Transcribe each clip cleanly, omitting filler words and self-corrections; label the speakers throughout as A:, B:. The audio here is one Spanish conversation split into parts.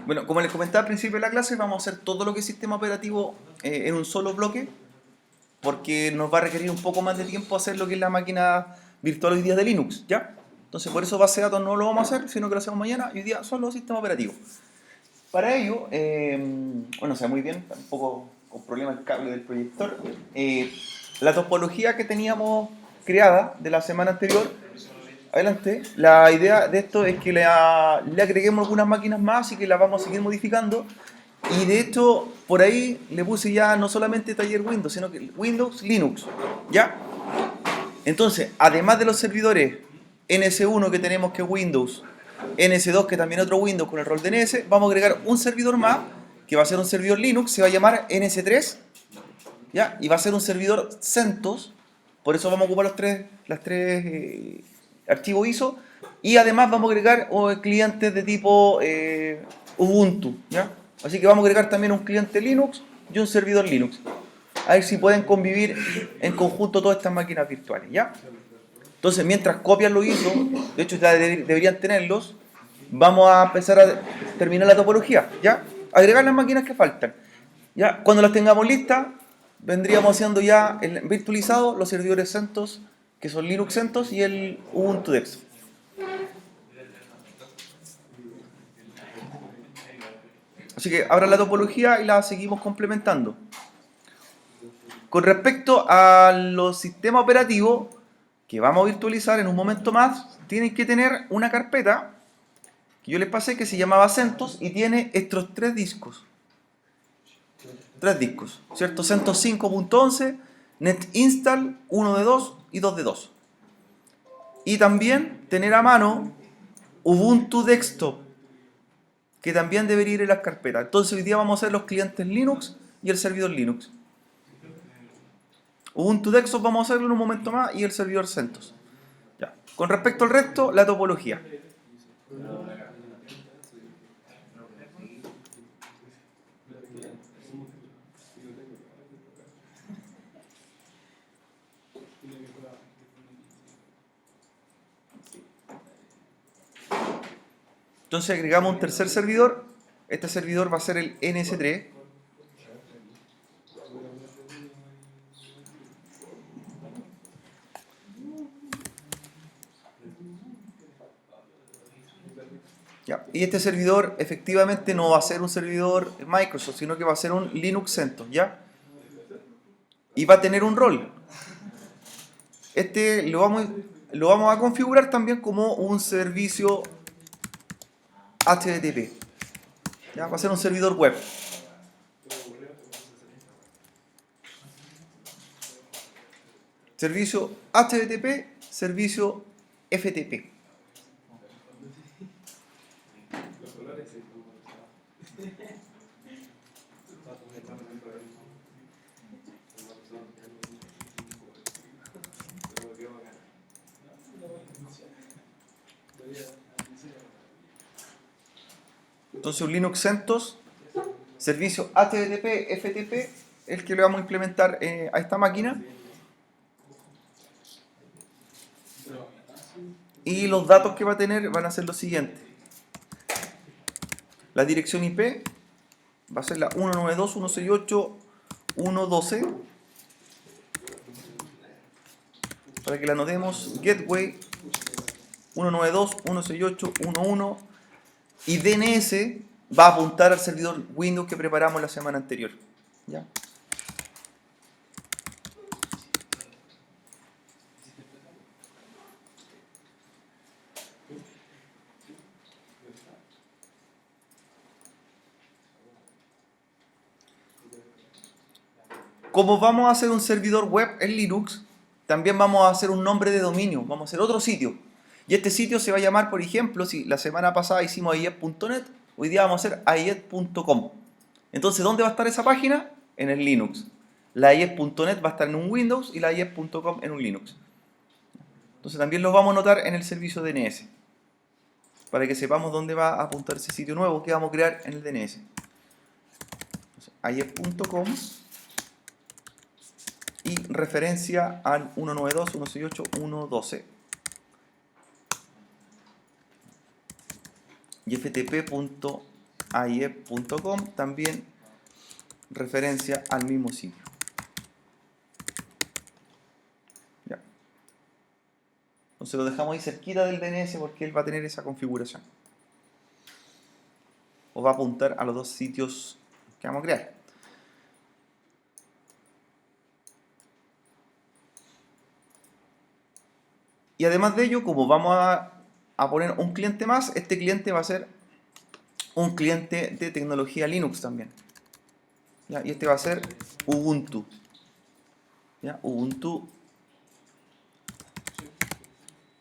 A: Bueno, como les comentaba al principio de la clase, vamos a hacer todo lo que es sistema operativo en un solo bloque, porque nos va a requerir un poco más de tiempo hacer lo que es la máquina virtual hoy día de Linux, ¿ya? Entonces, por eso base de datos no lo vamos a hacer, sino que lo hacemos mañana, y hoy día son los sistemas operativos. Para ello, bueno, o sea, muy bien, un poco con problema el cable del proyector. La topología que teníamos creada de la semana anterior, adelante, la idea de esto es que le agreguemos algunas máquinas más y que las vamos a seguir modificando. Y de hecho, por ahí le puse ya no solamente taller Windows, sino que Windows, Linux, ¿ya? Entonces, además de los servidores NS1 que tenemos que es Windows, NS2 que también es otro Windows con el rol de NS, vamos a agregar un servidor más que va a ser un servidor Linux, se va a llamar NS3, ¿ya? Y va a ser un servidor CentOS, por eso vamos a ocupar las tres archivos ISO, y además vamos a agregar clientes de tipo Ubuntu, ¿ya? Así que vamos a agregar también un cliente Linux y un servidor Linux. A ver si pueden convivir en conjunto todas estas máquinas virtuales, ¿ya? Entonces, mientras copian los ISO, de hecho ya deberían tenerlos, vamos a empezar a terminar la topología, ¿ya? Agregar las máquinas que faltan. ¿Ya? Cuando las tengamos listas, vendríamos haciendo ya el virtualizado, los servidores CentOS, que son Linux CentOS y el Ubuntu Dex. Así que ahora la topología y la seguimos complementando. Con respecto a los sistemas operativos que vamos a virtualizar en un momento más, tienen que tener una carpeta que yo les pasé que se llamaba CentOS y tiene estos tres discos, ¿cierto? CentOS 5.11, NetInstall 1 de 2 y 2 de 2. Y también tener a mano Ubuntu Desktop, que también debería ir en las carpetas. Entonces hoy día vamos a hacer los clientes Linux y el servidor Linux. Ubuntu Desktop vamos a hacerlo en un momento más y el servidor CentOS. Ya. Con respecto al resto, la topología. Entonces agregamos un tercer servidor. Este servidor va a ser el NS3. Ya. Y este servidor efectivamente no va a ser un servidor Microsoft, sino que va a ser un Linux CentOS, ¿ya? Y va a tener un rol. Este lo vamos a configurar también como un servicio HTTP. ¿Ya? Va a ser un servidor web. Servicio HTTP, servicio FTP. Entonces un Linux CentOS, servicio HTTP, FTP, el que le vamos a implementar a esta máquina. Y los datos que va a tener van a ser los siguientes. La dirección IP va a ser la 192.168.1.12. Para que la anotemos, gateway 192.168.1.1 y DNS va a apuntar al servidor Windows que preparamos la semana anterior. ¿Ya? Como vamos a hacer un servidor web en Linux, también vamos a hacer un nombre de dominio, vamos a hacer otro sitio. Y este sitio se va a llamar, por ejemplo, si la semana pasada hicimos aiet.net, hoy día vamos a hacer aiet.com. Entonces, ¿dónde va a estar esa página? En el Linux. La aiet.net va a estar en un Windows y la aiet.com en un Linux. Entonces también los vamos a anotar en el servicio DNS, para que sepamos dónde va a apuntar ese sitio nuevo que vamos a crear en el DNS. aiet.com y referencia al 192.168.1.12 y ftp.net. aiep.com, también referencia al mismo sitio. Ya. Entonces lo dejamos ahí cerquita del DNS porque él va a tener esa configuración. O va a apuntar a los dos sitios que vamos a crear. Y además de ello, como vamos a poner un cliente más, este cliente va a ser un cliente de tecnología Linux también. ¿Ya? Y este va a ser Ubuntu. ¿Ya? Ubuntu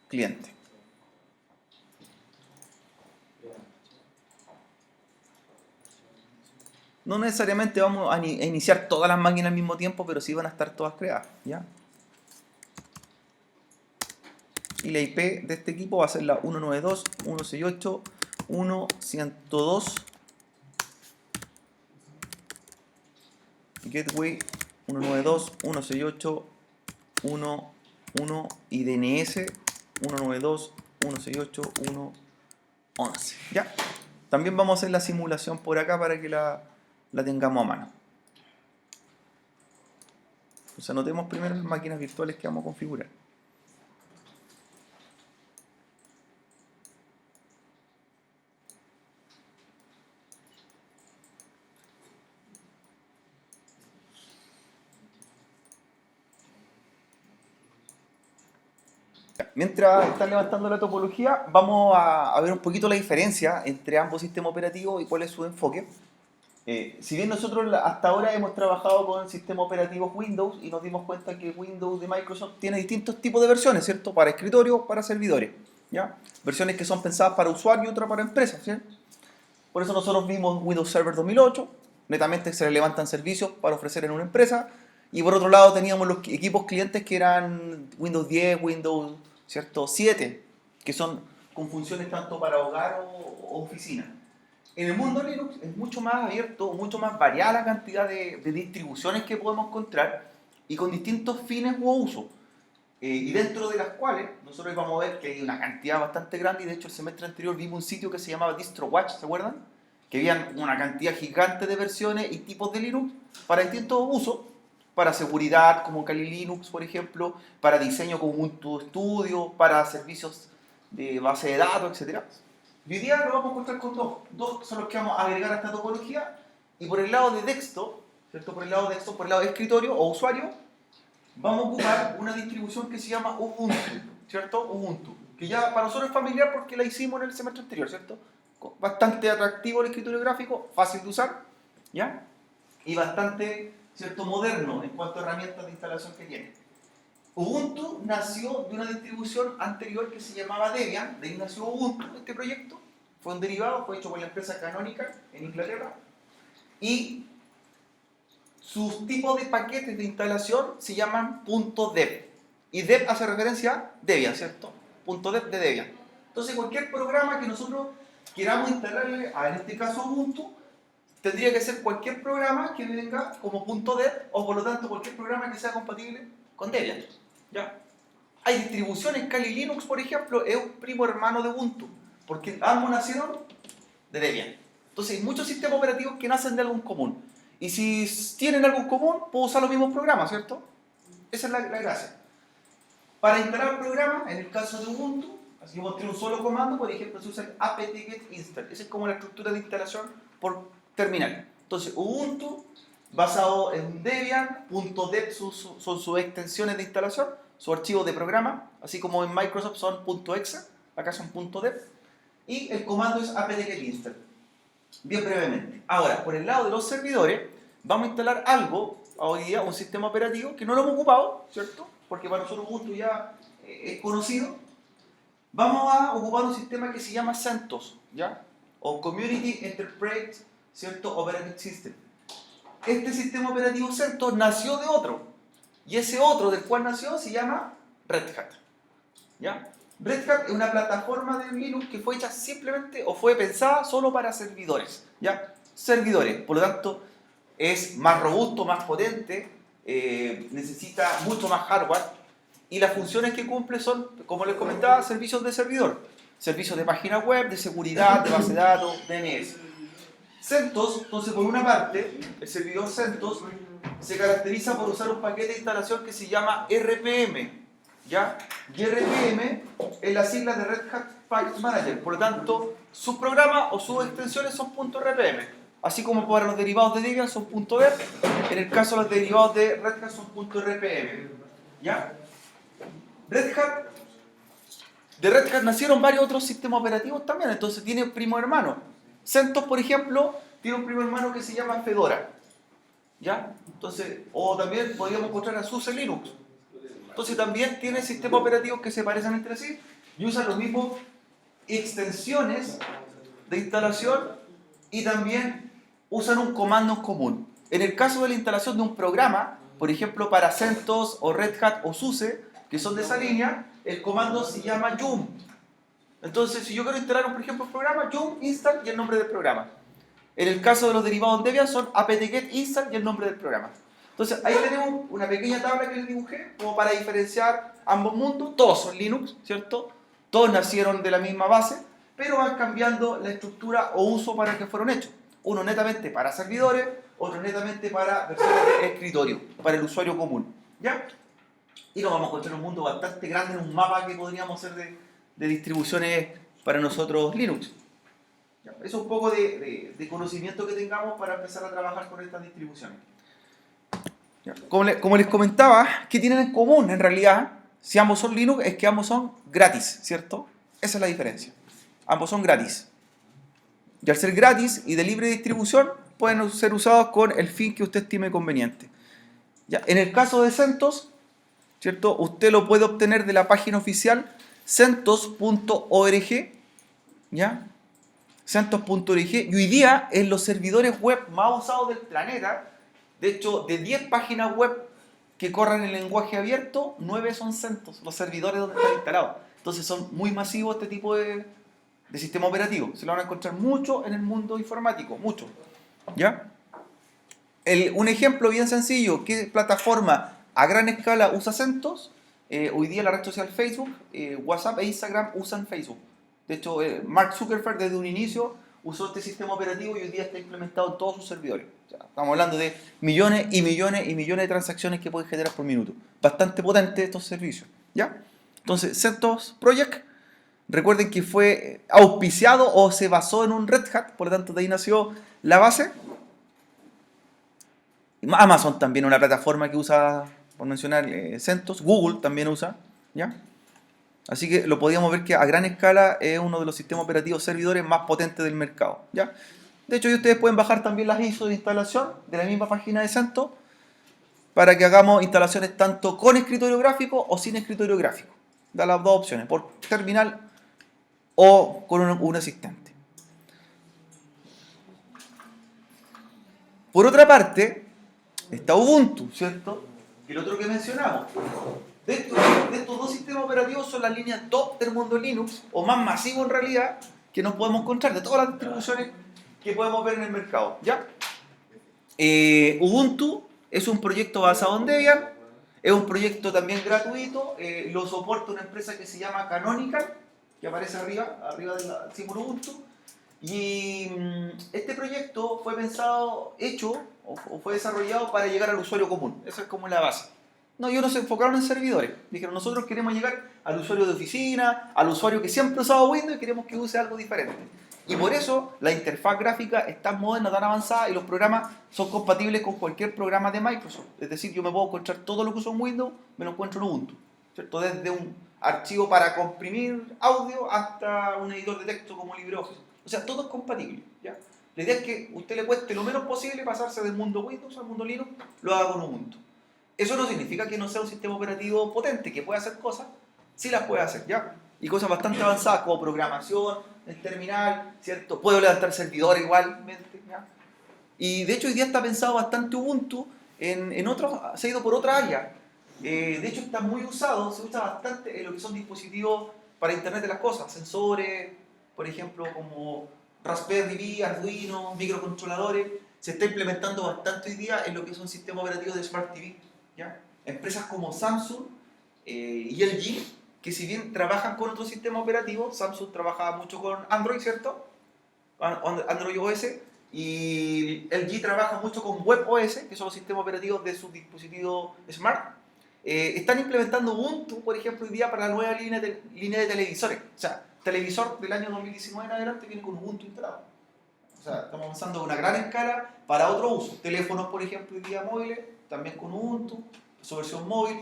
A: cliente. No necesariamente vamos a iniciar todas las máquinas al mismo tiempo, pero sí van a estar todas creadas. ¿Ya? Y la IP de este equipo va a ser la 192.168.1.102. Gateway 192.168.1.1 y DNS 192.168.1.11. ¿Ya? También vamos a hacer la simulación por acá para que la tengamos a mano. Entonces anotemos primero las máquinas virtuales que vamos a configurar. Mientras están levantando la topología, vamos a ver un poquito la diferencia entre ambos sistemas operativos y cuál es su enfoque. Si bien nosotros hasta ahora hemos trabajado con sistemas operativos Windows y nos dimos cuenta que Windows de Microsoft tiene distintos tipos de versiones, ¿cierto? Para escritorio, para servidores, ¿ya? Versiones que son pensadas para usuarios y otras para empresas, ¿cierto? Por eso nosotros vimos Windows Server 2008, netamente se le levantan servicios para ofrecer en una empresa, y por otro lado teníamos los equipos clientes que eran Windows 10, Windows, ¿cierto? 7, que son con funciones tanto para hogar o oficina. En el mundo Linux es mucho más abierto, mucho más variada la cantidad de distribuciones que podemos encontrar y con distintos fines u usos. Y dentro de las cuales nosotros vamos a ver que hay una cantidad bastante grande, y de hecho el semestre anterior vimos un sitio que se llamaba DistroWatch, ¿se acuerdan? Que había una cantidad gigante de versiones y tipos de Linux para distintos usos, para seguridad como Kali Linux, por ejemplo, para diseño como Ubuntu Studio, para servicios de base de datos, etc. Y hoy día lo vamos a encontrar con dos son los que vamos a agregar a esta topología, y por el lado de desktop, ¿cierto? Por el lado de desktop, por el lado de escritorio o usuario, vamos a ocupar una distribución que se llama Ubuntu, ¿cierto? Ubuntu, que ya para nosotros es familiar porque la hicimos en el semestre anterior, ¿cierto? Bastante atractivo el escritorio gráfico, fácil de usar, ¿ya? Y bastante, ¿cierto? Moderno en cuanto a herramientas de instalación que tiene. Ubuntu nació de una distribución anterior que se llamaba Debian, de ahí nació Ubuntu, este proyecto. Fue un derivado, fue hecho por la empresa Canonical en Inglaterra. Y sus tipos de paquetes de instalación se llaman .deb. Y deb hace referencia a Debian, ¿cierto? .deb de Debian. Entonces cualquier programa que nosotros queramos instalarle, en este caso Ubuntu, tendría que ser cualquier programa que venga como .deb, o por lo tanto cualquier programa que sea compatible con Debian. ¿Ya? Hay distribuciones, Kali Linux, por ejemplo, es un primo hermano de Ubuntu, porque ambos nacieron de Debian. Entonces hay muchos sistemas operativos que nacen de algo en común. Y si tienen algo en común, puedo usar los mismos programas, ¿cierto? Esa es la gracia. Para instalar un programa, en el caso de Ubuntu, así yo mostré un solo comando, por ejemplo, se usa el apt-get install. Esa es como la estructura de instalación por terminal. Entonces, Ubuntu, basado en Debian, .deb son sus extensiones de instalación, sus archivos de programa, así como en Microsoft son .exe, acá son .deb, y el comando es apt-get install. Bien brevemente. Ahora, por el lado de los servidores, vamos a instalar algo, hoy día, un sistema operativo que no lo hemos ocupado, ¿cierto? Porque para nosotros Ubuntu ya es conocido. Vamos a ocupar un sistema que se llama CentOS, ¿ya? O Community Enterprise, ¿cierto? Operating System. Este sistema operativo CentOS nació de otro, y ese otro del cual nació se llama Red Hat, ¿ya? Red Hat es una plataforma de Linux que fue hecha simplemente o fue pensada solo para servidores, ¿ya? Servidores, por lo tanto es más robusto, más potente, necesita mucho más hardware, y las funciones que cumple son, como les comentaba, servicios de servidor, servicios de página web, de seguridad, de base de datos, DNS. CentOS, entonces por una parte, el servidor CentOS se caracteriza por usar un paquete de instalación que se llama RPM, ¿ya? Y RPM es la sigla de Red Hat Package Manager, por lo tanto, sus programas o sus extensiones son .rpm, así como para los derivados de Debian son .deb, en el caso de los derivados de Red Hat son .rpm, ¿ya? Red Hat, de Red Hat nacieron varios otros sistemas operativos también, entonces tiene primo hermano. CentOS, por ejemplo, tiene un primo hermano que se llama Fedora, ¿ya? Entonces, o también podríamos encontrar a SUSE Linux. Entonces también tiene sistemas operativos que se parecen entre sí y usan los mismos extensiones de instalación y también usan un comando en común. En el caso de la instalación de un programa, por ejemplo para CentOS o Red Hat o SUSE, que son de esa línea, el comando se llama yum. Entonces, si yo quiero instalar, por ejemplo, un programa, yum install y el nombre del programa. En el caso de los derivados de Debian son apt-get install y el nombre del programa. Entonces, ahí tenemos una pequeña tabla que les dibujé como para diferenciar ambos mundos. Todos son Linux, ¿cierto? Todos nacieron de la misma base, pero van cambiando la estructura o uso para el que fueron hechos. Uno netamente para servidores, otro netamente para versiones de escritorio, para el usuario común, ¿ya? Y nos vamos a encontrar un mundo bastante grande en un mapa que podríamos hacer de distribuciones para nosotros Linux. ¿Ya? Eso es un poco de conocimiento que tengamos para empezar a trabajar con estas distribuciones. ¿Ya? Como les comentaba, ¿qué tienen en común en realidad? Si ambos son Linux, es que ambos son gratis, ¿cierto? Esa es la diferencia. Ambos son gratis. Y al ser gratis y de libre distribución, pueden ser usados con el fin que usted estime conveniente. ¿Ya? En el caso de CentOS, ¿cierto? Usted lo puede obtener de la página oficial centos.org, ¿ya? centos.org, y hoy día en los servidores web más usados del planeta, de hecho, de 10 páginas web que corren en lenguaje abierto, 9 son CentOS, los servidores donde están instalados. Entonces son muy masivos este tipo de sistema operativo. Se lo van a encontrar mucho en el mundo informático, mucho, ¿ya? Un ejemplo bien sencillo, ¿qué plataforma a gran escala usa CentOS? Hoy día la red social Facebook, WhatsApp e Instagram usan Facebook. De hecho, Mark Zuckerberg desde un inicio usó este sistema operativo y hoy día está implementado en todos sus servidores. O sea, estamos hablando de millones y millones y millones de transacciones que pueden generar por minuto. Bastante potente estos servicios, ¿ya? Entonces, CentOS Project, recuerden que fue auspiciado o se basó en un Red Hat, por lo tanto de ahí nació la base. Amazon también es una plataforma que usa, por mencionar, CentOS. Google también usa, ¿ya? Así que lo podíamos ver que a gran escala es uno de los sistemas operativos servidores más potentes del mercado, ¿ya? De hecho, ustedes pueden bajar también las ISO de instalación de la misma página de CentOS para que hagamos instalaciones tanto con escritorio gráfico o sin escritorio gráfico. Da las dos opciones, por terminal o con un asistente. Por otra parte, está Ubuntu, ¿cierto? Y el otro que mencionamos. De estos dos sistemas operativos son las líneas top del mundo Linux, o más masivo en realidad, que nos podemos encontrar de todas las distribuciones que podemos ver en el mercado, ¿ya? Ubuntu es un proyecto basado en Debian, es un proyecto también gratuito, lo soporta una empresa que se llama Canonical, que aparece arriba del símbolo Ubuntu. Y este proyecto fue pensado, hecho o fue desarrollado para llegar al usuario común. Esa es como la base. No, ellos no se enfocaron en servidores. Dijeron, nosotros queremos llegar al usuario de oficina, al usuario que siempre ha usado Windows y queremos que use algo diferente. Y por eso la interfaz gráfica es tan moderna, tan avanzada y los programas son compatibles con cualquier programa de Microsoft. Es decir, yo me puedo encontrar todo lo que uso en Windows, me lo encuentro en Ubuntu, ¿cierto? Desde un archivo para comprimir audio hasta un editor de texto como LibreOffice. O sea, todo es compatible, ¿ya? La idea es que a usted le cueste lo menos posible pasarse del mundo Windows al mundo Linux, lo haga con Ubuntu. Eso no significa que no sea un sistema operativo potente, que pueda hacer cosas, sí las puede hacer, ¿ya? Y cosas bastante avanzadas como programación, el terminal, ¿cierto? Puedo levantar servidores igualmente, ¿ya? Y de hecho hoy día está pensado bastante Ubuntu en otros, se ha ido por otra área. De hecho está muy usado, se usa bastante en lo que son dispositivos para Internet de las cosas, sensores, por ejemplo, como Raspberry Pi, Arduino, microcontroladores. Se está implementando bastante hoy día en lo que es un sistema operativo de Smart TV, ¿ya? Empresas como Samsung y LG, que si bien trabajan con otros sistemas operativos, Samsung trabaja mucho con Android, ¿cierto? Android OS, Y LG trabaja mucho con WebOS, que son los sistemas operativos de sus dispositivos smart. Están implementando Ubuntu, por ejemplo, hoy día para la nueva línea de televisores. O sea, televisor del año 2019 en adelante viene con Ubuntu instalado. O sea, estamos avanzando a una gran escala para otro uso. Teléfonos, por ejemplo, hoy día móviles, también con Ubuntu, su versión móvil.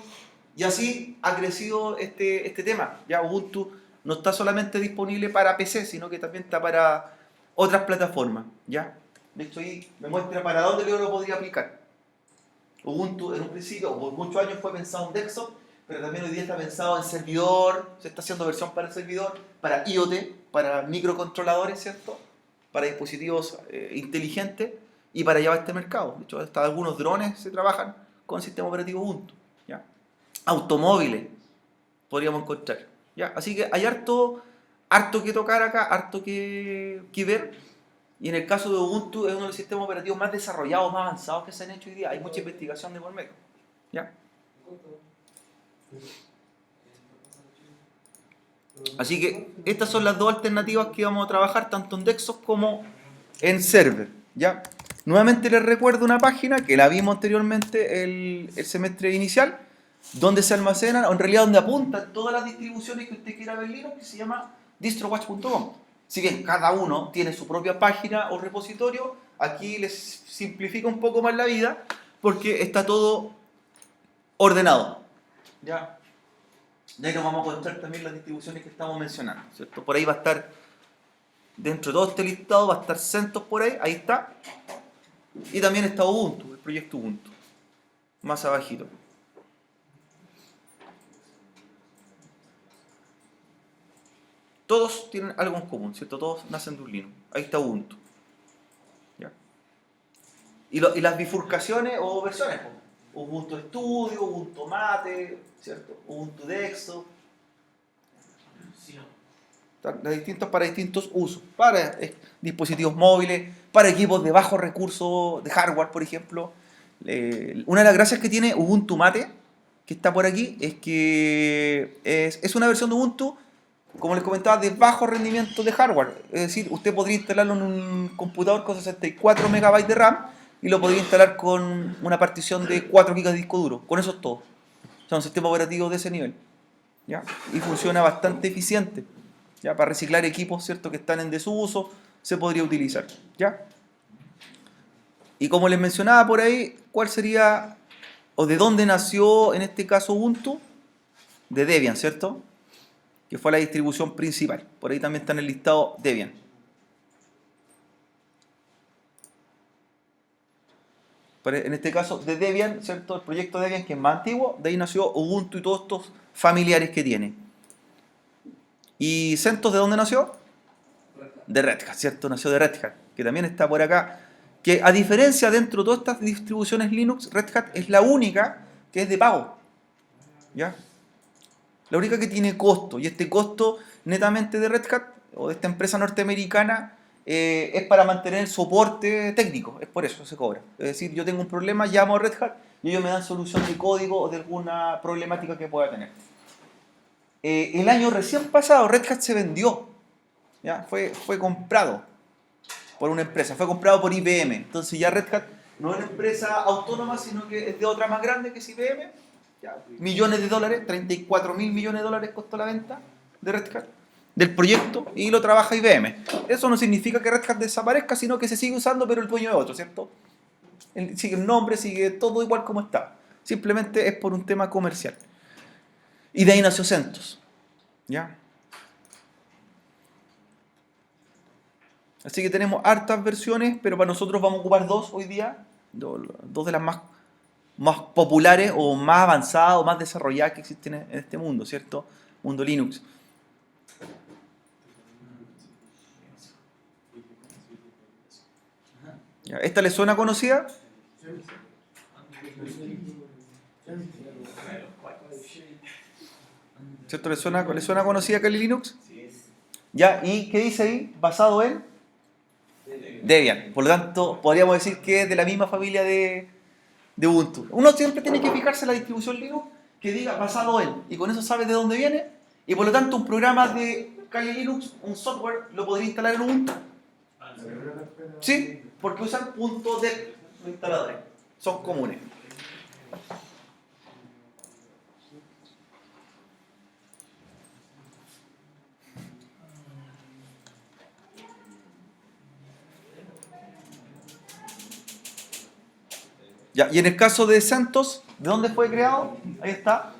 A: Y así ha crecido este tema. Ya Ubuntu no está solamente disponible para PC, sino que también está para otras plataformas. ¿Ya? De hecho, ahí me muestra para dónde yo lo podría aplicar. Ubuntu en un principio, por muchos años fue pensado en desktop, pero también hoy día está pensado en servidor, se está haciendo versión para el servidor, para IoT, para microcontroladores, ¿cierto? Para dispositivos inteligentes y para llevar este mercado. De hecho, hasta algunos drones se trabajan con el sistema operativo Ubuntu. ¿Ya? Automóviles podríamos encontrar. ¿Ya? Así que hay harto que tocar acá, harto que ver. Y en el caso de Ubuntu es uno de los sistemas operativos más desarrollados, más avanzados que se han hecho hoy día. Hay mucha investigación de por medio. ¿Ya? Así que estas son las dos alternativas que vamos a trabajar tanto en desktop como en server. ¿Ya? Nuevamente les recuerdo una página que la vimos anteriormente el semestre inicial, donde se almacenan, o en realidad donde apuntan todas las distribuciones que usted quiera ver Linux, que se llama distrowatch.com. Si bien cada uno tiene su propia página o repositorio, aquí les simplifica un poco más la vida porque está todo ordenado. ¿Ya? Y ahí nos vamos a encontrar también las distribuciones que estamos mencionando, ¿cierto? Por ahí va a estar, dentro de todo este listado, va a estar CentOS por ahí está. Y también está Ubuntu, el proyecto Ubuntu, más abajito. Todos tienen algo en común, ¿cierto? Todos nacen de un Linux. Ahí está Ubuntu. ¿Ya? Y las bifurcaciones o versiones, pues. Ubuntu Studio, Ubuntu Mate, ¿cierto? Ubuntu Desktop. Distintos para distintos usos. Para dispositivos móviles, para equipos de bajo recurso de hardware, por ejemplo. Una de las gracias que tiene Ubuntu Mate, que está por aquí, es que es una versión de Ubuntu, como les comentaba, de bajo rendimiento de hardware. Es decir, usted podría instalarlo en un computador con 64 MB de RAM y lo podría instalar con una partición de 4 GB de disco duro. Con eso es todo. O sea, un sistema operativo de ese nivel. ¿Ya? Y funciona bastante eficiente. ¿Ya? Para reciclar equipos, ¿cierto?, que están en desuso, se podría utilizar. ¿Ya? Y como les mencionaba por ahí, ¿cuál sería o de dónde nació en este caso Ubuntu? De Debian, ¿cierto? Que fue la distribución principal. Por ahí también está en el listado Debian. En este caso de Debian, ¿cierto? El proyecto Debian, que es más antiguo, de ahí nació Ubuntu y todos estos familiares que tiene. ¿Y CentOS de dónde nació? De Red Hat, ¿cierto? Nació de Red Hat, que también está por acá. Que a diferencia dentro de todas estas distribuciones Linux, Red Hat es la única que es de pago. ¿Ya? La única que tiene costo, y este costo netamente de Red Hat, o de esta empresa norteamericana, es para mantener el soporte técnico, es por eso se cobra. Es decir, yo tengo un problema, llamo a Red Hat y ellos me dan solución de código o de alguna problemática que pueda tener. El año recién pasado Red Hat se vendió, ¿ya? Fue comprado por una empresa, fue comprado por IBM. Entonces ya Red Hat no es una empresa autónoma, sino que es de otra más grande que es IBM. Ya, millones de dólares, 34.000 millones de dólares costó la venta de Red Hat, del proyecto, y lo trabaja IBM. Eso no significa que Red Hat desaparezca, sino que se sigue usando, pero el dueño es otro, ¿cierto? Sigue el nombre, sigue todo igual como está. Simplemente es por un tema comercial. Y de ahí nació CentOS. ¿Ya? Así que tenemos hartas versiones, pero para nosotros vamos a ocupar dos hoy día, dos de las más populares o más avanzadas o más desarrolladas que existen en este mundo, ¿cierto? Mundo Linux. ¿Ya? ¿Esta le suena conocida? ¿Cierto? ¿Le suena conocida Kali Linux? ¿Ya? ¿Y qué dice ahí? Basado en Debian. Por lo tanto, podríamos decir que es de la misma familia de Ubuntu. Uno siempre tiene que fijarse en la distribución Linux que diga basado en, y con eso sabe de dónde viene, y por lo tanto un programa de Kali Linux, un software, lo podría instalar en Ubuntu. ¿Sí? ¿Por qué usan .deb los instaladores? Son comunes. Ya, y en el caso de CentOS, ¿de dónde fue creado? Ahí está.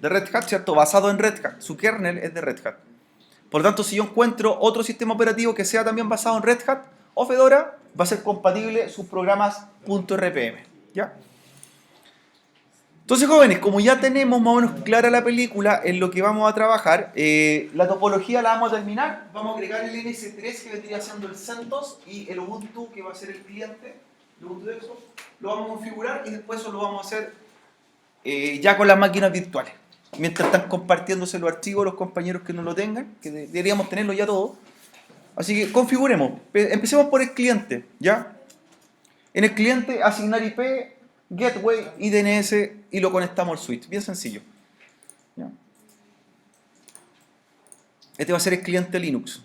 A: De Red Hat, ¿cierto? Basado en Red Hat. Su kernel es de Red Hat. Por lo tanto, si yo encuentro otro sistema operativo que sea también basado en Red Hat o Fedora, va a ser compatible sus programas .rpm. ¿Ya? Entonces, jóvenes, como ya tenemos más o menos clara la película en lo que vamos a trabajar, la topología la vamos a terminar. Vamos a agregar el NS3 que vendría siendo el CentOS y el Ubuntu que va a ser el cliente, el Ubuntu Desktop. Lo vamos a configurar y después eso lo vamos a hacer ya con las máquinas virtuales. Mientras están compartiéndose los archivos los compañeros que no lo tengan, que deberíamos tenerlo ya todo. Así que configuremos. Empecemos por el cliente, ¿ya? En el cliente asignar IP, gateway y DNS y lo conectamos al switch. Bien sencillo. ¿Ya? Este va a ser el cliente Linux.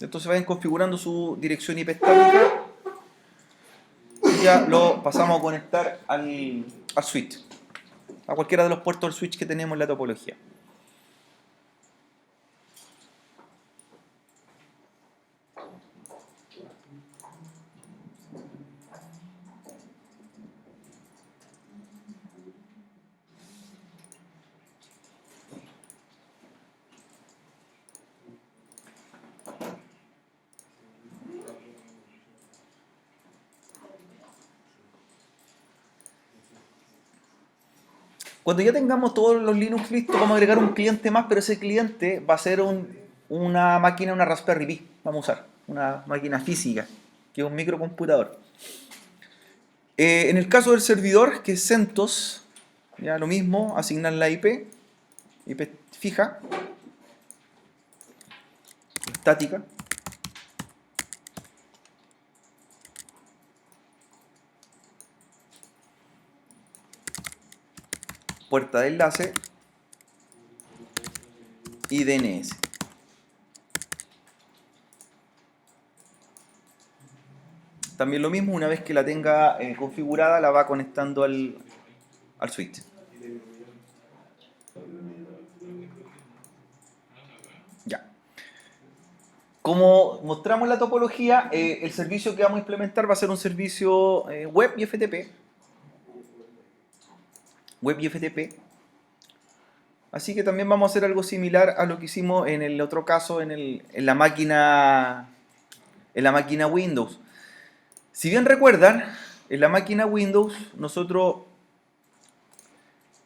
A: Entonces vayan configurando su dirección IP estática y ya lo pasamos a conectar al switch, a cualquiera de los puertos del switch que tenemos en la topología. Cuando ya tengamos todos los Linux listos, vamos a agregar un cliente más, pero ese cliente va a ser una máquina, una Raspberry Pi. Vamos a usar una máquina física, que es un microcomputador. En el caso del servidor, que es CentOS, ya lo mismo, asignar la IP fija, estática. Puerta de enlace y DNS. También lo mismo, una vez que la tenga configurada, la va conectando al switch. Ya. Como mostramos en la topología, el servicio que vamos a implementar va a ser un servicio web y FTP. Web y FTP. Así que también vamos a hacer algo similar a lo que hicimos en el otro caso en la máquina Windows. Si bien recuerdan, en la máquina Windows nosotros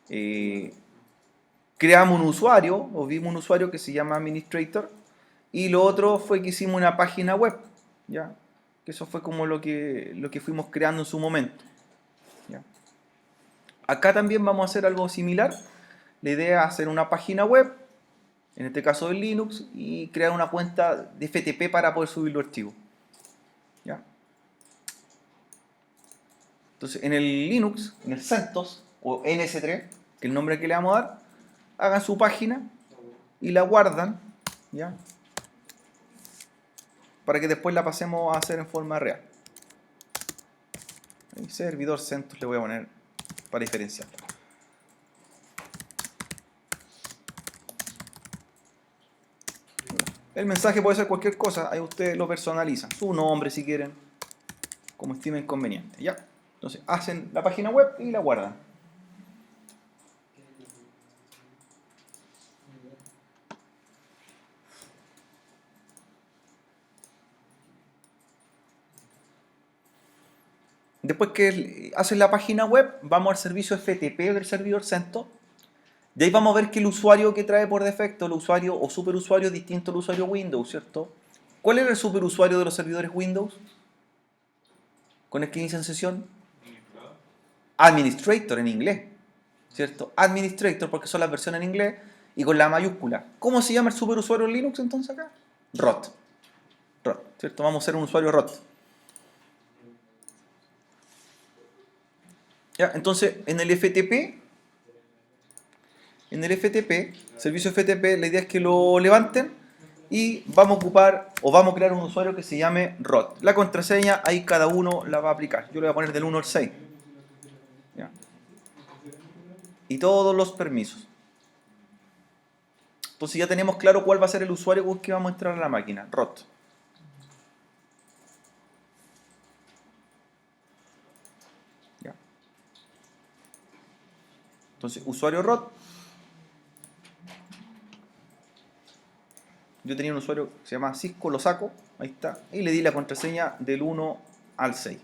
A: creamos un usuario o vimos un usuario que se llama Administrator y lo otro fue que hicimos una página web, ¿ya? Que eso fue como lo que fuimos creando en su momento, ¿ya? Acá también vamos a hacer algo similar. La idea es hacer una página web, en este caso de Linux, y crear una cuenta de FTP para poder subir los archivos, ¿ya? Entonces, en el Linux, en el CentOS o NS3, que es el nombre que le vamos a dar, hagan su página y la guardan, ¿ya? Para que después la pasemos a hacer en forma real. El servidor CentOS le voy a poner para diferenciar. El mensaje puede ser cualquier cosa, ahí ustedes lo personalizan, su nombre si quieren, como estimen conveniente, ¿ya? Entonces hacen la página web y la guardan. Después que hacen la página web, vamos al servicio FTP del servidor CentOS. De ahí vamos a ver que el usuario que trae por defecto, el usuario o superusuario es distinto al usuario Windows, ¿cierto? ¿Cuál es el superusuario de los servidores Windows? ¿Con el que inician sesión? Administrator en inglés, ¿cierto? Administrator porque son las versiones en inglés y con la mayúscula. ¿Cómo se llama el superusuario en Linux entonces acá? Root. ¿cierto? Vamos a ser un usuario ROT. ¿Ya? Entonces, en el FTP, servicio FTP, la idea es que lo levanten y vamos a ocupar o vamos a crear un usuario que se llame ROT. La contraseña ahí cada uno la va a aplicar. Yo le voy a poner del 1 al 6. ¿Ya? Y todos los permisos. Entonces ya tenemos claro cuál va a ser el usuario con el que vamos a entrar a la máquina, ROT. ¿Ya? Entonces, usuario ROT. Yo tenía un usuario que se llama Cisco, lo saco, ahí está, y le di la contraseña del 1 al 6.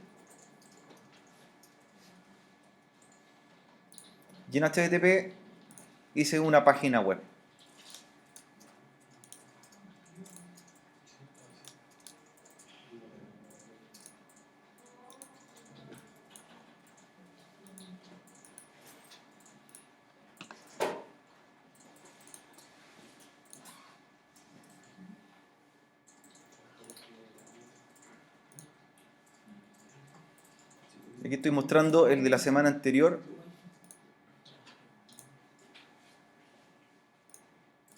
A: Y en HTTP hice una página web. Aquí estoy mostrando el de la semana anterior.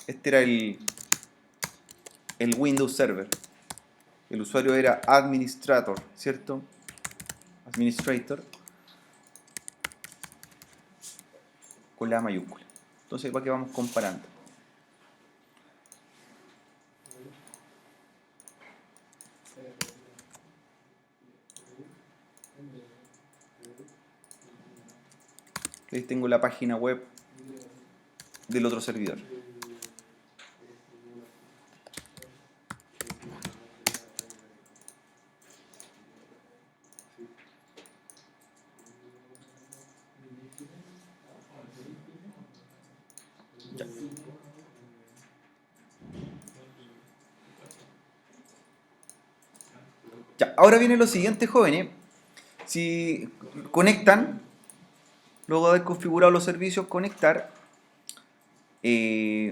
A: Este era el Windows Server. El usuario era Administrator, ¿cierto? Administrator. Con la mayúscula. Entonces, ¿para qué vamos comparando? Ahí tengo la página web del otro servidor. Ya. Ya, ahora viene lo siguiente, jóvenes. Si conectan, luego de haber configurado los servicios, conectar. Y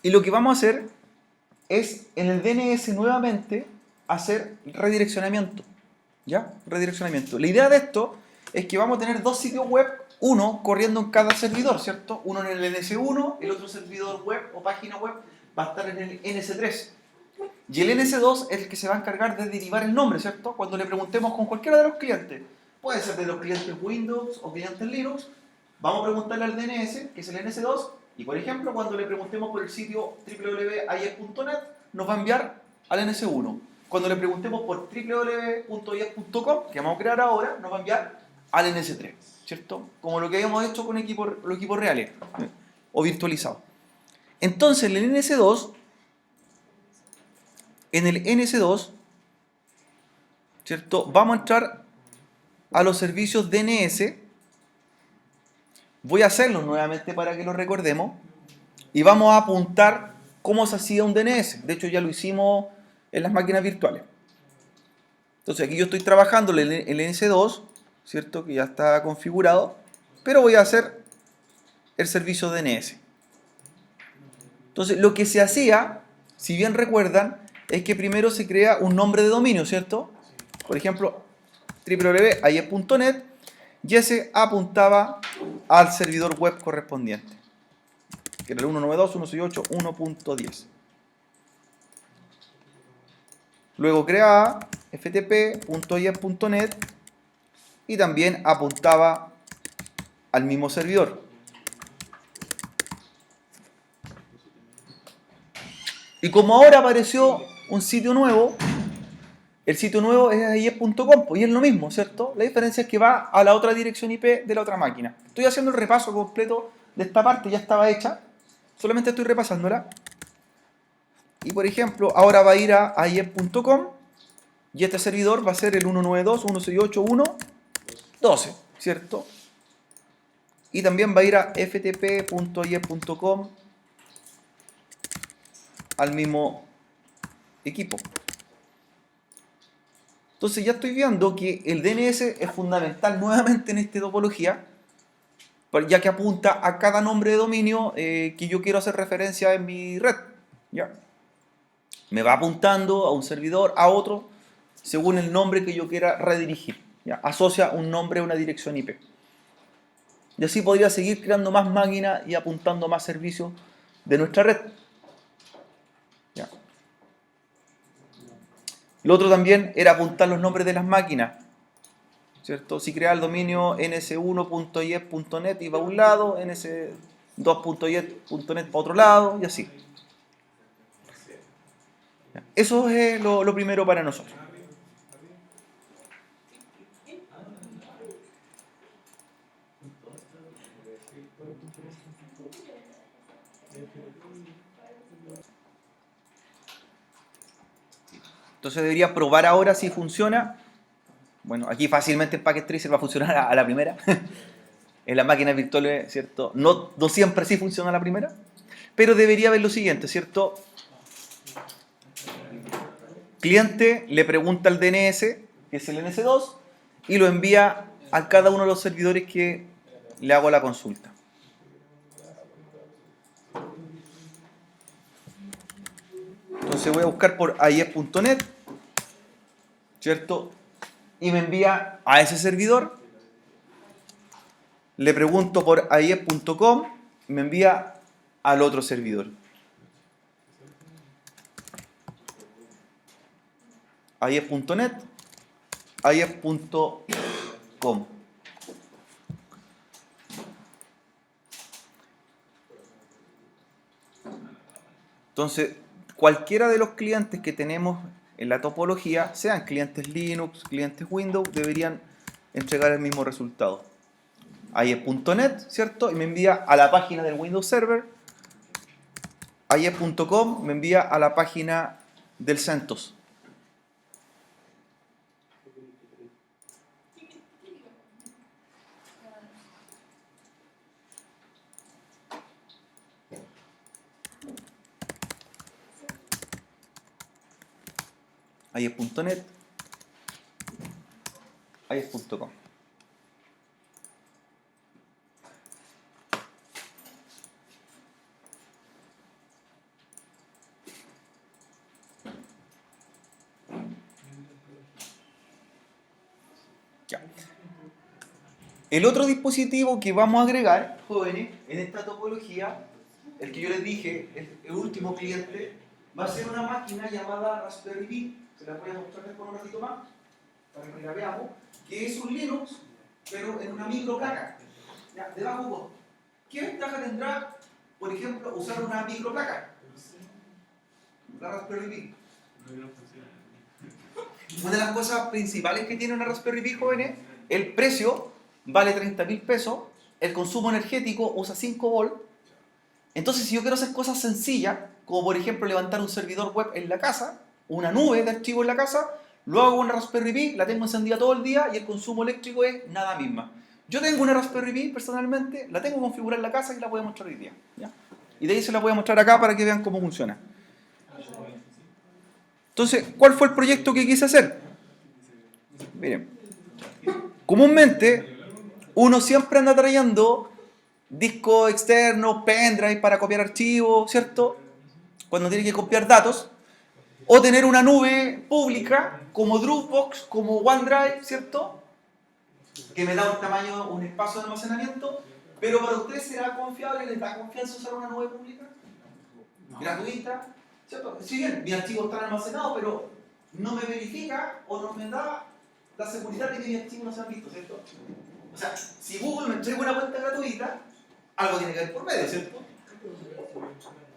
A: lo que vamos a hacer es en el DNS nuevamente hacer redireccionamiento. ¿Ya? Redireccionamiento. La idea de esto es que vamos a tener dos sitios web, uno corriendo en cada servidor, ¿cierto? Uno en el NS1, el otro servidor web o página web va a estar en el NS3. Y el NS2 es el que se va a encargar de derivar el nombre, ¿cierto? Cuando le preguntemos con cualquiera de los clientes, puede ser de los clientes Windows o clientes Linux, vamos a preguntarle al DNS, que es el NS2, y por ejemplo, cuando le preguntemos por el sitio www.ies.net, nos va a enviar al NS1. Cuando le preguntemos por www.ies.com, que vamos a crear ahora, nos va a enviar al NS3, ¿cierto? Como lo que habíamos hecho con los equipos reales o virtualizados. Entonces, en el NS2, ¿cierto? Vamos a entrar a los servicios DNS. Voy a hacerlo nuevamente para que lo recordemos. Y vamos a apuntar cómo se hacía un DNS. De hecho, ya lo hicimos en las máquinas virtuales. Entonces, aquí yo estoy trabajando el NS2, ¿cierto? Que ya está configurado. Pero voy a hacer el servicio DNS. Entonces, lo que se hacía, si bien recuerdan, es que primero se crea un nombre de dominio, ¿cierto? Por ejemplo, www.ies.net, y ese apuntaba al servidor web correspondiente, que era el 192.168.1.10. Luego creaba ftp.ies.net y también apuntaba al mismo servidor. Y como ahora apareció un sitio nuevo, el sitio nuevo es ies.com, y es lo mismo, ¿cierto? La diferencia es que va a la otra dirección IP de la otra máquina. Estoy haciendo el repaso completo de esta parte, ya estaba hecha, solamente estoy repasándola. Y por ejemplo, ahora va a ir a ies.com y este servidor va a ser el 192.168.1.12, ¿cierto? Y también va a ir a ftp.ies.com al mismo equipo. Entonces ya estoy viendo que el DNS es fundamental nuevamente en esta topología, ya que apunta a cada nombre de dominio que yo quiero hacer referencia en mi red. ¿Ya? Me va apuntando a un servidor, a otro, según el nombre que yo quiera redirigir. ¿Ya? Asocia un nombre a una dirección IP. Y así podría seguir creando más máquinas y apuntando más servicios de nuestra red. ¿Ya? Lo otro también era apuntar los nombres de las máquinas. ¿Cierto? Si creaba el dominio ns1.ies.net iba a un lado, ns2.ies.net para otro lado, y así. Eso es lo primero para nosotros. Entonces debería probar ahora si funciona. Bueno, aquí fácilmente el Packet Tracer va a funcionar a la primera. En las máquinas virtuales, ¿cierto? No siempre sí funciona a la primera. Pero debería ver lo siguiente, ¿cierto? Cliente le pregunta al DNS, que es el NS2, y lo envía a cada uno de los servidores que le hago la consulta. Entonces voy a buscar por ies.net, ¿cierto? Y me envía a ese servidor. Le pregunto por ies.com, me envía al otro servidor. ies.net, ies.com. Entonces, cualquiera de los clientes que tenemos en la topología, sean clientes Linux, clientes Windows, deberían entregar el mismo resultado. ies.net, ¿cierto? Y me envía a la página del Windows Server. ies.com me envía a la página del CentOS. ies.net, ies.com. Ya. El otro dispositivo que vamos a agregar, jóvenes, en esta topología, el que yo les dije, el último cliente, va a ser una máquina llamada Raspberry Pi. Se la voy a mostrar después un ratito más, para que la veamos, que es un Linux, pero en una microplaca. Ya, debajo vos. ¿Qué ventaja tendrá, por ejemplo, usar una microplaca? La Raspberry Pi. Una de las cosas principales que tiene una Raspberry Pi, jóvenes, el precio vale 30.000 pesos, el consumo energético usa 5 volts. Entonces, si yo quiero hacer cosas sencillas, como por ejemplo levantar un servidor web en la casa, una nube de archivos en la casa, lo hago con una Raspberry Pi, la tengo encendida todo el día y el consumo eléctrico es nada misma. Yo tengo una Raspberry Pi personalmente, la tengo configurada en la casa y la voy a mostrar hoy día, ¿ya? Y de ahí se la voy a mostrar acá para que vean cómo funciona. Entonces, ¿cuál fue el proyecto que quise hacer? Miren, comúnmente uno siempre anda trayendo discos externos, pendrive para copiar archivos, ¿cierto? Cuando tiene que copiar datos. O tener una nube pública como Dropbox, como OneDrive, ¿cierto? Que me da un tamaño, un espacio de almacenamiento. Pero para usted será confiable, ¿les da confianza usar una nube pública? Gratuita, ¿cierto? Si bien mis archivos están almacenados, pero no me verifica o no me da la seguridad de que mis archivos no se han visto, ¿cierto? O sea, si Google me entrega una cuenta gratuita, algo tiene que ver por medio, ¿cierto?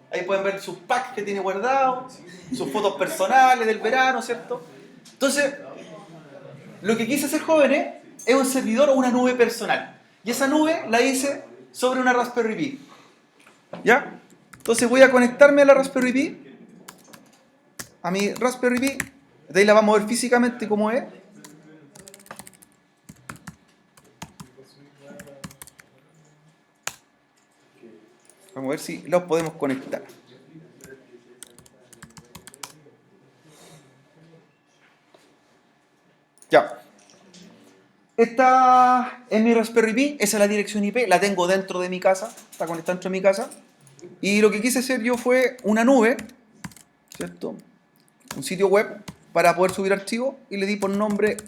A: Ahí pueden ver sus packs que tiene guardados, sus fotos personales del verano, ¿cierto? Entonces, lo que quise hacer, jóvenes, es un servidor o una nube personal. Y esa nube la hice sobre una Raspberry Pi. ¿Ya? Entonces voy a conectarme a la Raspberry Pi, a mi Raspberry Pi, de ahí la vamos a ver físicamente cómo es. Vamos a ver si los podemos conectar. Ya. Esta es mi Raspberry Pi, esa es la dirección IP, la tengo dentro de mi casa, está conectada dentro de mi casa. Y lo que quise hacer yo fue una nube, ¿cierto? un sitio web para poder subir archivos y le di por nombre,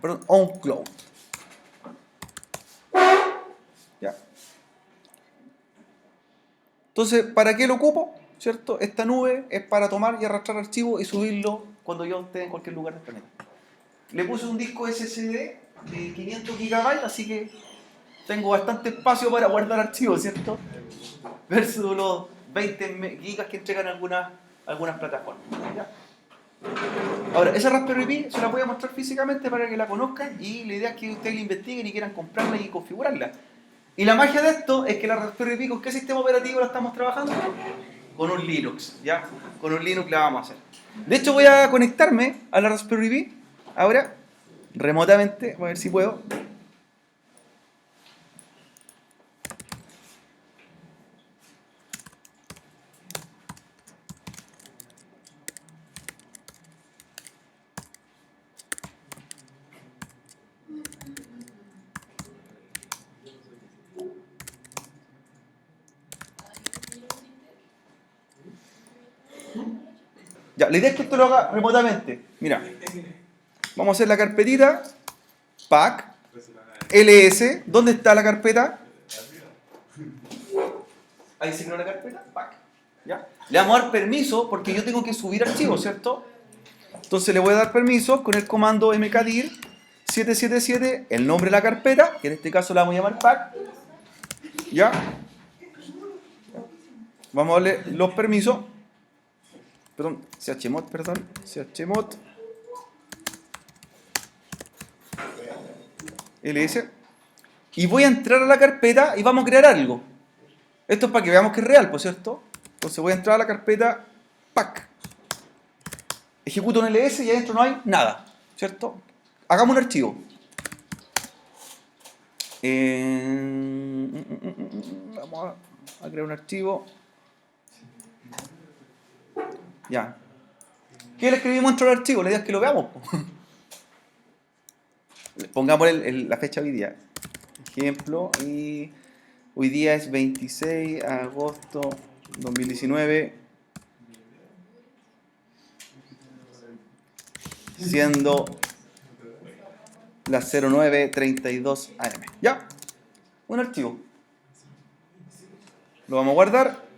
A: perdón, OnCloud. ¿Ya? Entonces, ¿para qué lo ocupo? ¿Cierto? Esta nube es para tomar y arrastrar archivos y subirlo cuando yo esté en cualquier lugar del planeta. Le puse un disco SSD de 500 GB, así que tengo bastante espacio para guardar archivos, ¿cierto? Versus los 20 gigas que entregan algunas plataformas. ¿Ya? Ahora, esa Raspberry Pi se la voy a mostrar físicamente para que la conozcan y la idea es que ustedes la investiguen y quieran comprarla y configurarla. Y la magia de esto es que la Raspberry Pi, ¿con qué sistema operativo la estamos trabajando? Con un Linux, ¿ya? Con un Linux la vamos a hacer. De hecho, voy a conectarme a la Raspberry Pi ahora, remotamente, a ver si puedo. Ya, la idea es que esto lo haga remotamente. Mira, vamos a hacer la carpetita, pack, ls, ¿dónde está la carpeta? Ahí se creó la carpeta, pack. ¿Ya? Le vamos a dar permiso porque yo tengo que subir archivos, ¿cierto? Entonces le voy a dar permiso con el comando mkdir 777, el nombre de la carpeta, que en este caso la vamos a llamar pack. ¿Ya? Vamos a darle los permisos. Perdón, chmod, chmod ls. Y voy a entrar a la carpeta y vamos a crear algo. Esto es para que veamos que es real, ¿por cierto? Entonces voy a entrar a la carpeta pack. Ejecuto un ls y adentro no hay nada, ¿cierto? Hagamos un archivo. Vamos a crear un archivo. Ya. ¿Qué le escribimos dentro del archivo? La idea es que lo veamos. Pongamos la fecha hoy día. Ejemplo, y hoy día es 26 de agosto 2019. Siendo las 09:32 am. ¿Ya? Un archivo. Lo vamos a guardar.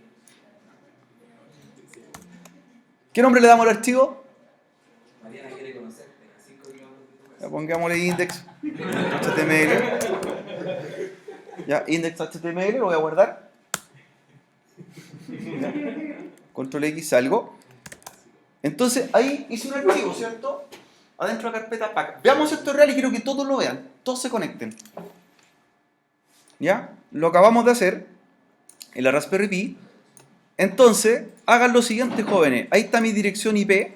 A: ¿Qué nombre le damos al archivo?
B: Mariana quiere conocerte.
A: Ya, pongámosle index.html. Ya, index.html, lo voy a guardar. Ya. Control X, salgo. Entonces ahí hice un archivo, ¿cierto? Adentro de la carpeta pack. Veamos esto real y quiero que todos lo vean. Todos se conecten. ¿Ya? Lo acabamos de hacer en la Raspberry Pi. Entonces, hagan lo siguiente, jóvenes. Ahí está mi dirección IP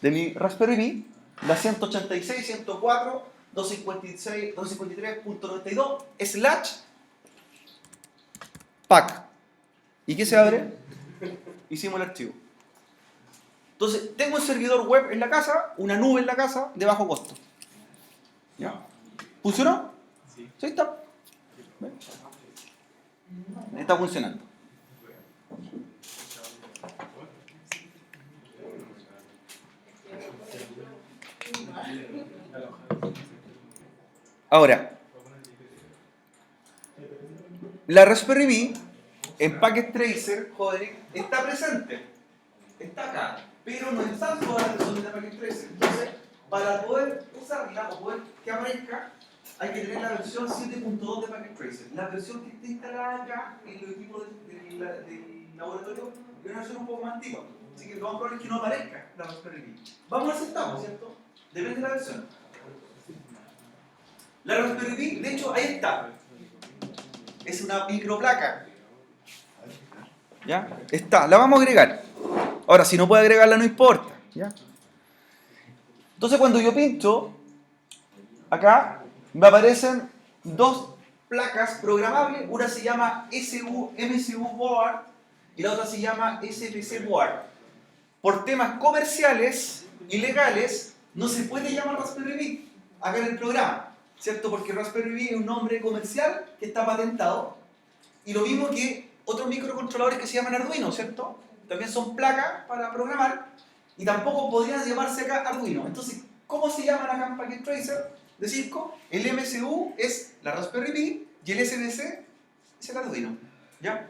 A: de mi Raspberry Pi, la 186.104.253.92/pack. ¿Y qué se abre? Hicimos el archivo. Entonces, tengo un servidor web en la casa, una nube en la casa, de bajo costo. ¿Ya? ¿Funcionó? Sí. ¿Sí está? ¿Ven? Está funcionando. Ahora, la Raspberry Pi en Packet Tracer, joder, está presente. Está acá, pero no están todas las versiones de Packet Tracer. Entonces, para poder usarla o poder que aparezca, hay que tener la versión 7.2 de Packet Tracer. La versión que está instalada acá en los equipos del laboratorio es una versión un poco más antigua. Así que lo más probable es que no aparezca la Raspberry Pi. Vamos a ver si estamos, ¿cierto? Depende de la versión. La Raspberry Pi, de hecho, ahí está. Es una microplaca. ¿Ya? Está, la vamos a agregar. Ahora, si no puede agregarla, no importa. ¿Ya? Entonces, cuando yo pincho, acá me aparecen dos placas programables. Una se llama MSU Board y la otra se llama SPC Board. Por temas comerciales y legales, no se puede llamar Raspberry Pi acá en el programa. ¿Cierto? Porque Raspberry Pi es un nombre comercial que está patentado. Y lo mismo que otros microcontroladores que se llaman Arduino, ¿cierto? También son placas para programar y tampoco podrían llamarse acá Arduino. Entonces, ¿cómo se llaman acá en Packet Tracer de Cisco? El MCU es la Raspberry Pi y el SBC es el Arduino. ¿Ya?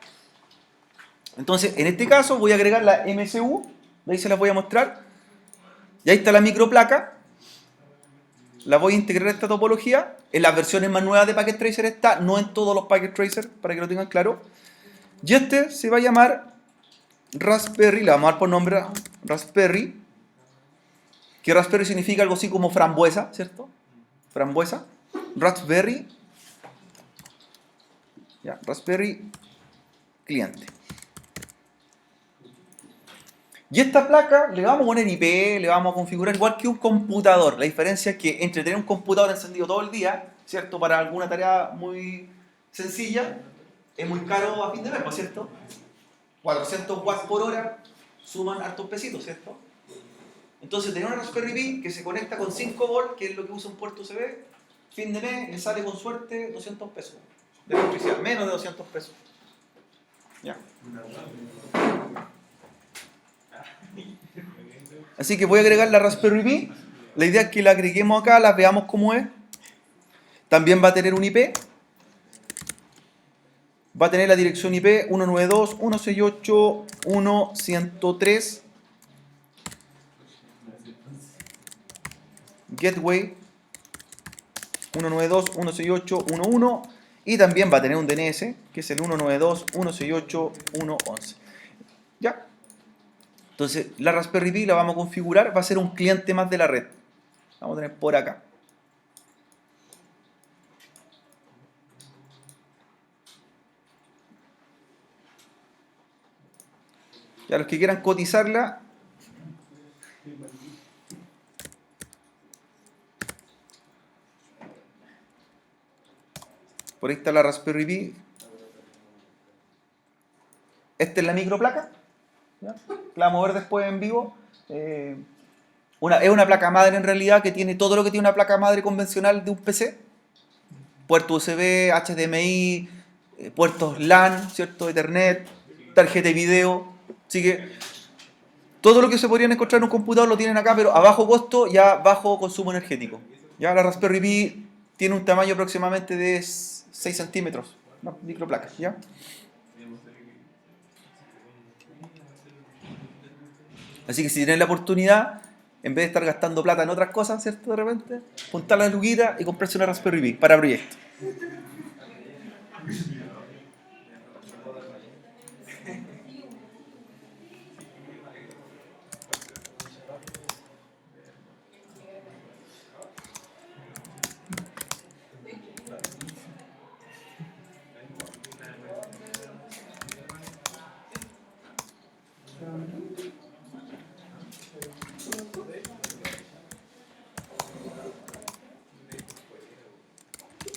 A: Entonces, en este caso voy a agregar la MCU, de ahí se las voy a mostrar. Y ahí está la microplaca. La voy a integrar a esta topología. En las versiones más nuevas de Packet Tracer está, no en todos los Packet Tracer, para que lo tengan claro. Y este se va a llamar Raspberry, le vamos a dar por nombre Raspberry, que Raspberry significa algo así como frambuesa, ¿cierto? Frambuesa. Raspberry. Ya, Raspberry cliente. Y esta placa le vamos a poner IP, le vamos a configurar igual que un computador. La diferencia es que entre tener un computador encendido todo el día, ¿cierto? Para alguna tarea muy sencilla, es muy caro a fin de mes, ¿no es cierto? 400 watts por hora suman hartos pesitos, ¿cierto? Entonces tener una Raspberry Pi que se conecta con 5 volts, que es lo que usa un puerto USB, fin de mes le sale con suerte 200 pesos. De electricidad, menos de 200 pesos. Ya. Así que voy a agregar la Raspberry Pi. La idea es que la agreguemos acá, la veamos cómo es. También va a tener un IP. Va a tener la dirección IP 192.168.1.103. Gateway 192.168.1.1. Y también va a tener un DNS, que es el 192.168.1.11. ¿Ya? Entonces, la Raspberry Pi la vamos a configurar, va a ser un cliente más de la red. Vamos a tener por acá. Ya los que quieran cotizarla, por ahí está la Raspberry Pi. Esta es la microplaca. ¿Ya? La vamos a ver después en vivo. Es una placa madre en realidad que tiene todo lo que tiene una placa madre convencional de un PC. Puerto USB, HDMI, puertos LAN, ¿cierto? Ethernet, tarjeta de video. Así que todo lo que se podrían encontrar en un computador lo tienen acá, pero a bajo costo y a bajo consumo energético. Ya la Raspberry Pi tiene un tamaño aproximadamente de 6 centímetros. No, microplaca, ¿ya? Así que si tienen la oportunidad, en vez de estar gastando plata en otras cosas, ¿cierto? De repente, juntar la luquita y comprarse una Raspberry Pi para proyectos.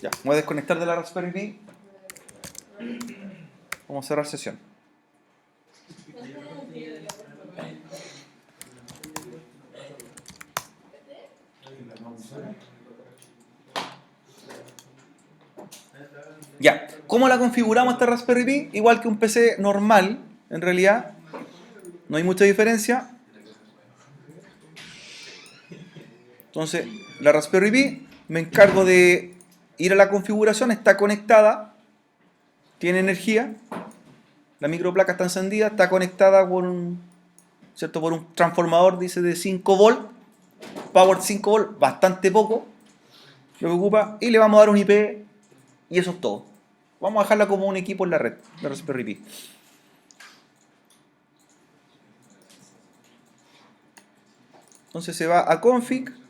A: Ya, voy a desconectar de la Raspberry Pi. Vamos a cerrar sesión. Ya, ¿cómo la configuramos esta Raspberry Pi? Igual que un PC normal, en realidad. No hay mucha diferencia. Entonces, la Raspberry Pi, me encargo de ir a la configuración, está conectada, tiene energía, la microplaca está encendida, está conectada por un, ¿cierto? Por un transformador, dice, de 5 volts, power 5 volts, bastante poco, lo que ocupa, y le vamos a dar un IP, y eso es todo. Vamos a dejarla como un equipo en la red, la Raspberry Pi. Entonces se va a config.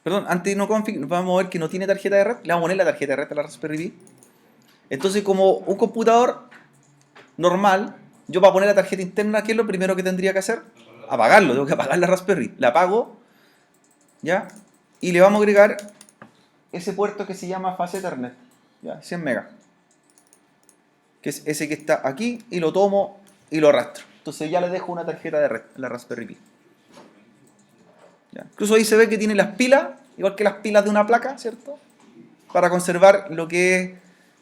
A: Perdón, antes de no config, vamos a ver que no tiene tarjeta de red. Le vamos a poner la tarjeta de red a la Raspberry Pi. Entonces, como un computador normal, yo para poner la tarjeta interna, ¿qué es lo primero que tendría que hacer? Apagarlo, tengo que apagar la Raspberry. La apago, ¿ya? Y le vamos a agregar ese puerto que se llama fase Ethernet, ¿ya? 100 megas. Que es ese que está aquí, y lo tomo y lo arrastro. Entonces ya le dejo una tarjeta de red a la Raspberry Pi. ¿Ya? Incluso ahí se ve que tiene las pilas, igual que las pilas de una placa, ¿cierto? Para conservar lo que es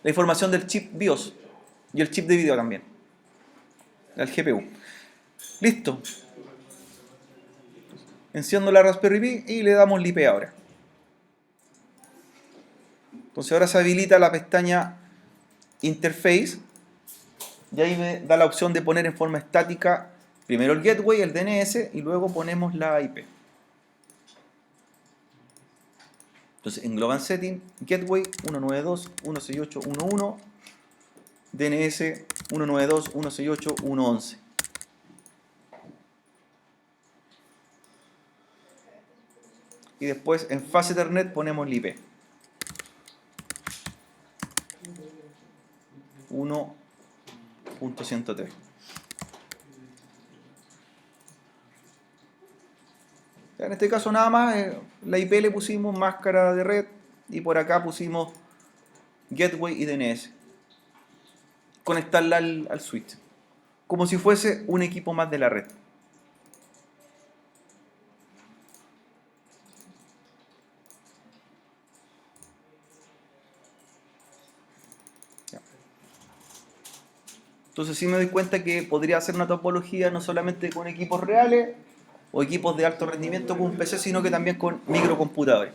A: la información del chip BIOS y el chip de video también. al GPU. Listo. Enciendo la Raspberry Pi y le damos el IP ahora. Entonces ahora se habilita la pestaña Interface y ahí me da la opción de poner en forma estática primero el gateway, el DNS y luego ponemos la IP. Entonces en Global Setting, Gateway 192.168.1.1, DNS 192.168.1.11. Y después en Fast Ethernet ponemos el IP. 1.103. En este caso nada más, la IP le pusimos máscara de red y por acá pusimos Gateway y DNS. Conectarla al switch. Como si fuese un equipo más de la red. Entonces sí me doy cuenta que podría hacer una topología no solamente con equipos reales o equipos de alto rendimiento con un PC, sino que también con microcomputadores.